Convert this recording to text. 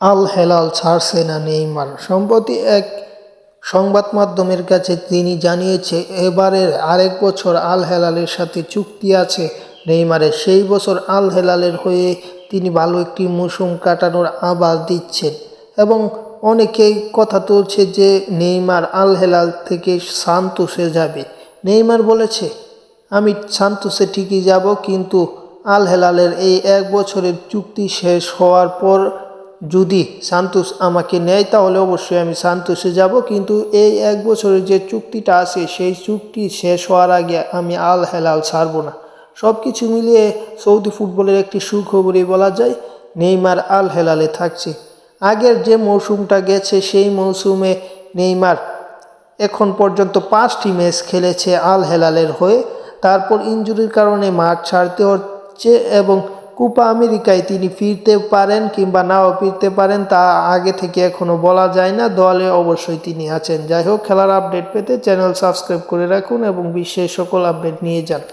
আল হেলাল ছাড়ছে না নেইমার। সম্প্রতি এক সংবাদ মাধ্যমের কাছে তিনি জানিয়েছে এবারের আরেক বছর আল হেলালের সাথে চুক্তি আছে নেইমারের। সেই বছর আল হেলালের হয়ে তিনি ভালো একটি মৌসুম কাটানোর আভাস দিচ্ছেন এবং অনেকেই কথা তুলছে যে নেইমার আল হেলাল থেকে সান্তোসে যাবে। নেইমার বলেছে, আমি সান্তোসে ঠিকই যাব, কিন্তু আল হেলালের এই এক বছরের চুক্তি শেষ হওয়ার পর যদি সান্তোস আমাকে নেয় তাহলে অবশ্যই আমি সান্তোসে যাব, কিন্তু এই এক বছরের যে চুক্তিটা আছে সেই চুক্তি শেষ হওয়ার আগে আমি আল হেলাল ছাড়ব না। সব কিছু মিলিয়ে সৌদি ফুটবলের একটি সুখবরই বলা যায়, নেইমার আল হেলালে থাকছে। আগের যে মৌসুমটা গেছে সেই মৌসুমে নেইমার এখন পর্যন্ত 5টি ম্যাচ খেলেছে আল হেলালের হয়ে। তারপর ইনজুরির কারণে মাঠ ছাড়তে হচ্ছে এবং কোপা আমেরিকায় তিনি ফিরতে পারেন কিংবা নাও ফিরতে পারেন, তা আগে থেকে এখনও বলা যায় না। দলে অবশ্যই তিনি আছেন। যাই হোক, খেলার আপডেট পেতে চ্যানেল সাবস্ক্রাইব করে রাখুন এবং বিশ্বের সকল আপডেট নিয়ে যান।